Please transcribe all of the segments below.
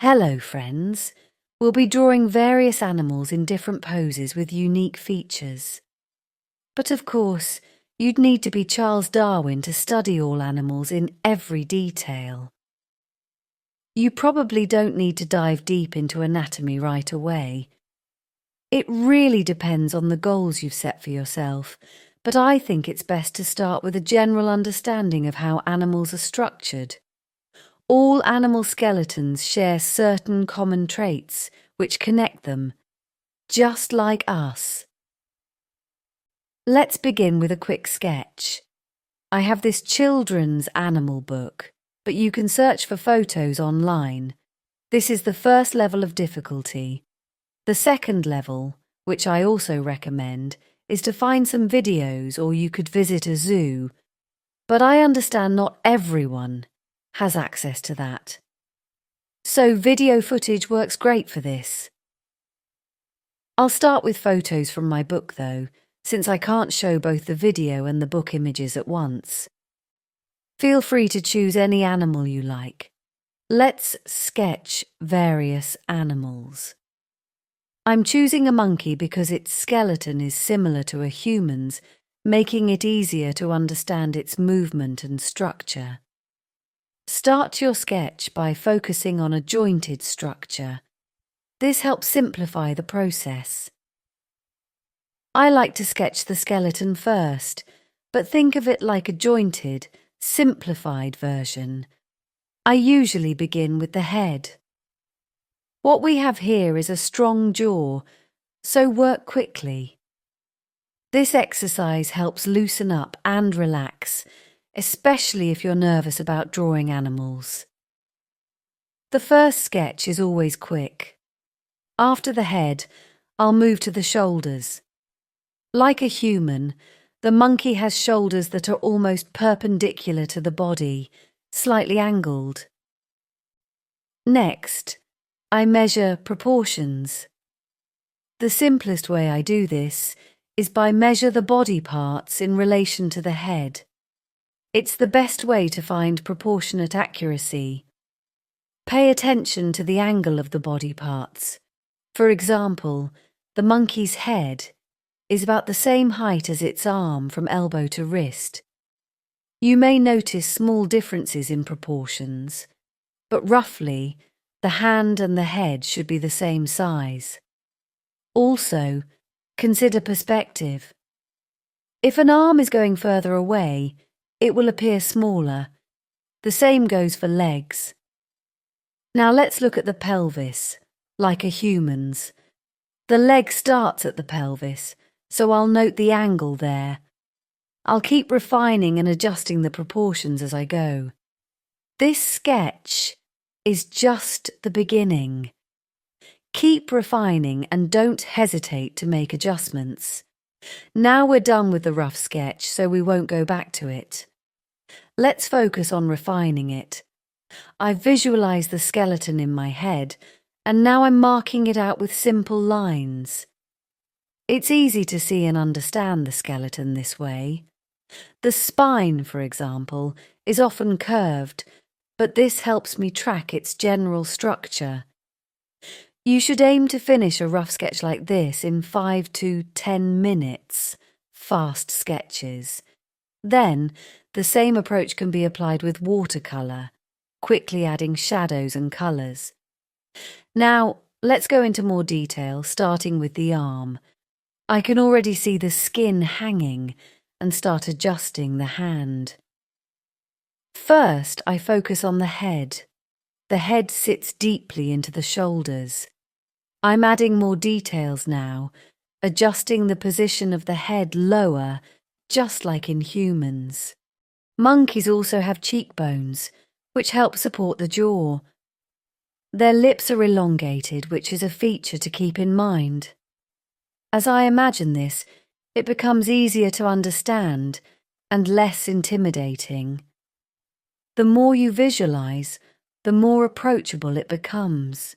Hello, friends. We'll be drawing various animals in different poses with unique features. But of course, you'd need to be Charles Darwin to study all animals in every detail. You probably don't need to dive deep into anatomy right away. It really depends on the goals you've set for yourself, but I think it's best to start with a general understanding of how animals are structured. All animal skeletons share certain common traits which connect them, just like us. Let's begin with a quick sketch. I have this children's animal book, but you can search for photos online. This is the first level of difficulty. The second level, which I also recommend, is to find some videos or you could visit a zoo. But I understand not everyone has access to that. So video footage works great for this. I'll start with photos from my book though, since I can't show both the video and the book images at once. Feel free to choose any animal you like. Let's sketch various animals. I'm choosing a monkey because its skeleton is similar to a human's, making it easier to understand its movement and structure. Start your sketch by focusing on a jointed structure. This helps simplify the process. I like to sketch the skeleton first, but think of it like a jointed, simplified version. I usually begin with the head. What we have here is a strong jaw, so work quickly. This exercise helps loosen up and relax, especially if you're nervous about drawing animals. The first sketch is always quick. After the head, I'll move to the shoulders. Like a human, the monkey has shoulders that are almost perpendicular to the body, slightly angled. Next, I measure proportions. The simplest way I do this is by measure the body parts in relation to the head. It's the best way to find proportionate accuracy. Pay attention to the angle of the body parts. For example, the monkey's head is about the same height as its arm from elbow to wrist. You may notice small differences in proportions, but roughly, the hand and the head should be the same size. Also, consider perspective. If an arm is going further away, it will appear smaller. The same goes for legs. Now let's look at the pelvis, like a human's. The leg starts at the pelvis, so I'll note the angle there. I'll keep refining and adjusting the proportions as I go. This sketch is just the beginning. Keep refining and don't hesitate to make adjustments. Now we're done with the rough sketch, so we won't go back to it. Let's focus on refining it. I've visualised the skeleton in my head, and now I'm marking it out with simple lines. It's easy to see and understand the skeleton this way. The spine, for example, is often curved, but this helps me track its general structure. You should aim to finish a rough sketch like this in 5 to 10 minutes, fast sketches. Then, the same approach can be applied with watercolour, quickly adding shadows and colours. Now, let's go into more detail, starting with the arm. I can already see the skin hanging and start adjusting the hand. First, I focus on the head. The head sits deeply into the shoulders. I'm adding more details now, adjusting the position of the head lower, just like in humans. Monkeys also have cheekbones, which help support the jaw. Their lips are elongated, which is a feature to keep in mind. As I imagine this, it becomes easier to understand and less intimidating. The more you visualize, the more approachable it becomes.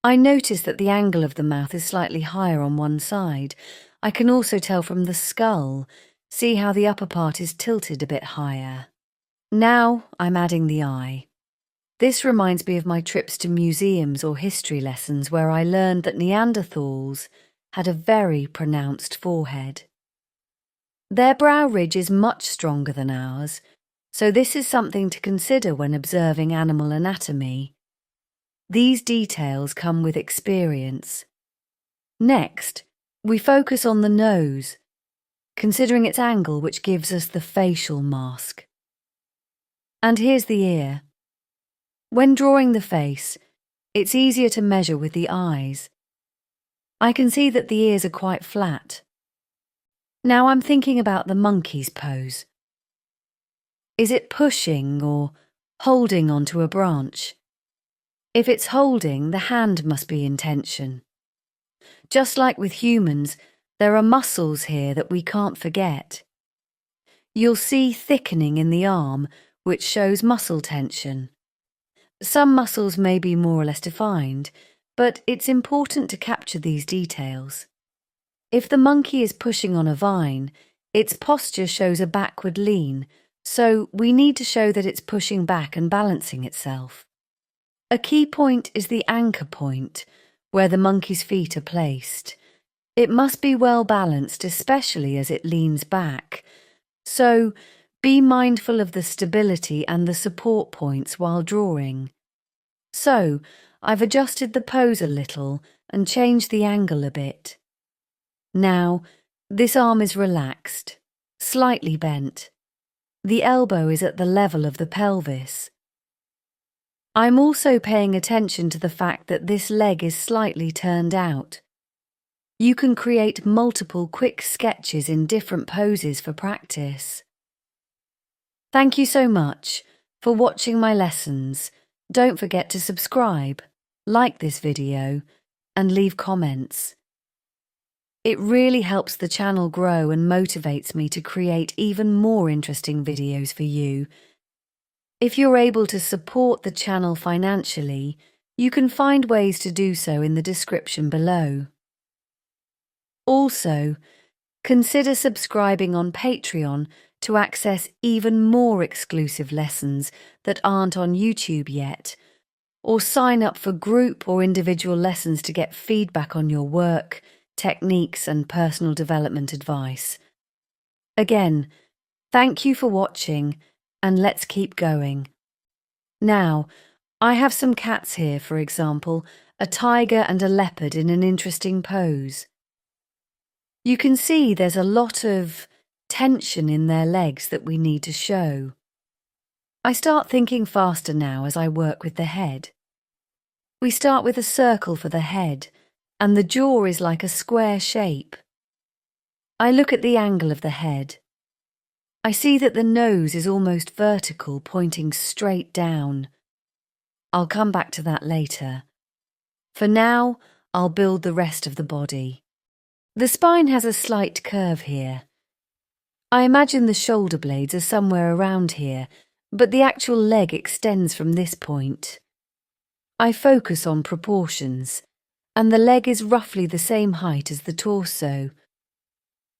I notice that the angle of the mouth is slightly higher on one side. I can also tell from the skull. See how the upper part is tilted a bit higher. Now I'm adding the eye. This reminds me of my trips to museums or history lessons where I learned that Neanderthals had a very pronounced forehead. Their brow ridge is much stronger than ours, so this is something to consider when observing animal anatomy. These details come with experience. Next, we focus on the nose, considering its angle, which gives us the facial mask. And here's the ear. When drawing the face, it's easier to measure with the eyes. I can see that the ears are quite flat. Now I'm thinking about the monkey's pose. Is it pushing or holding onto a branch? If it's holding, the hand must be in tension. Just like with humans, there are muscles here that we can't forget. You'll see thickening in the arm, which shows muscle tension. Some muscles may be more or less defined, but it's important to capture these details. If the monkey is pushing on a vine, its posture shows a backward lean, so we need to show that it's pushing back and balancing itself. A key point is the anchor point, where the monkey's feet are placed. It must be well balanced, especially as it leans back. So, be mindful of the stability and the support points while drawing. So, I've adjusted the pose a little and changed the angle a bit. Now, this arm is relaxed, slightly bent. The elbow is at the level of the pelvis. I'm also paying attention to the fact that this leg is slightly turned out. You can create multiple quick sketches in different poses for practice. Thank you so much for watching my lessons. Don't forget to subscribe, like this video, and leave comments. It really helps the channel grow and motivates me to create even more interesting videos for you. If you're able to support the channel financially, you can find ways to do so in the description below. Also, consider subscribing on Patreon to access even more exclusive lessons that aren't on YouTube yet, or sign up for group or individual lessons to get feedback on your work, techniques and personal development advice. Again, thank you for watching, and let's keep going. Now, I have some cats here, for example, a tiger and a leopard in an interesting pose. You can see there's a lot of tension in their legs that we need to show. I start thinking faster now as I work with the head. We start with a circle for the head, and the jaw is like a square shape. I look at the angle of the head. I see that the nose is almost vertical, pointing straight down. I'll come back to that later. For now, I'll build the rest of the body. The spine has a slight curve here. I imagine the shoulder blades are somewhere around here, but the actual leg extends from this point. I focus on proportions, and the leg is roughly the same height as the torso.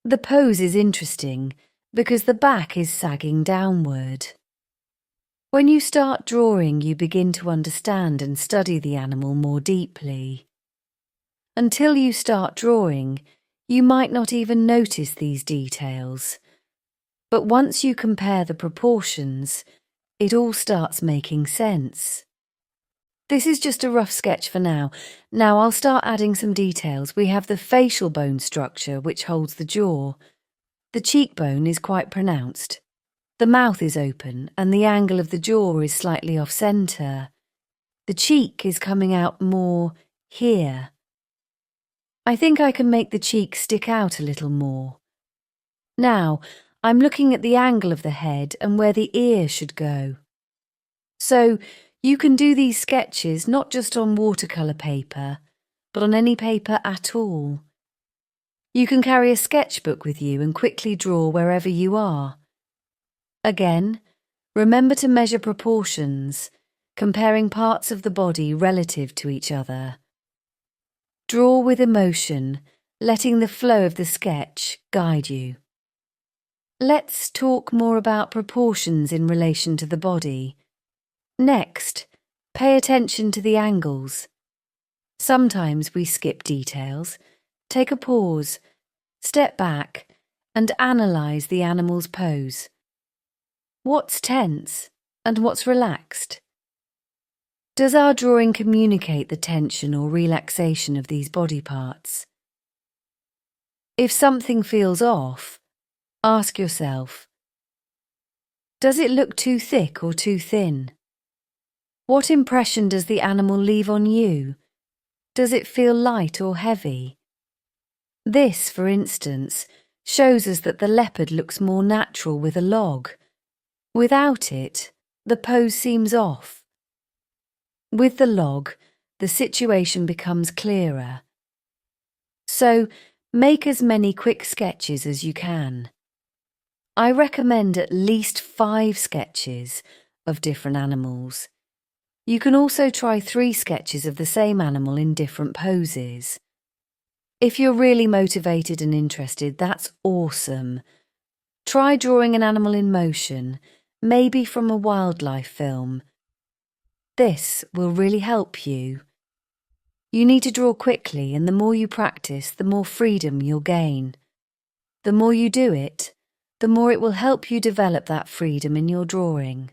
The pose is interesting because the back is sagging downward. When you start drawing, you begin to understand and study the animal more deeply. Until you start drawing, you might not even notice these details. But once you compare the proportions, it all starts making sense. This is just a rough sketch for now. Now I'll start adding some details. We have the facial bone structure, which holds the jaw. The cheekbone is quite pronounced. The mouth is open, and the angle of the jaw is slightly off-centre. The cheek is coming out more here. I think I can make the cheek stick out a little more. Now, I'm looking at the angle of the head and where the ear should go. So, you can do these sketches not just on watercolour paper, but on any paper at all. You can carry a sketchbook with you and quickly draw wherever you are. Again, remember to measure proportions, comparing parts of the body relative to each other. Draw with emotion, letting the flow of the sketch guide you. Let's talk more about proportions in relation to the body. Next, Pay attention to the angles. Sometimes we skip details, take a pause, step back, and analyse the animal's pose. What's tense and what's relaxed? Does our drawing communicate the tension or relaxation of these body parts? If something feels off, ask yourself, does it look too thick or too thin? What impression does the animal leave on you? Does it feel light or heavy? This, for instance, shows us that the leopard looks more natural with a log. Without it, the pose seems off. With the log, the situation becomes clearer. So, make as many quick sketches as you can. I recommend at least 5 sketches of different animals. You can also try 3 sketches of the same animal in different poses. If you're really motivated and interested, that's awesome. Try drawing an animal in motion, maybe from a wildlife film. This will really help you. You need to draw quickly, and the more you practice, the more freedom you'll gain. The more you do it, the more it will help you develop that freedom in your drawing.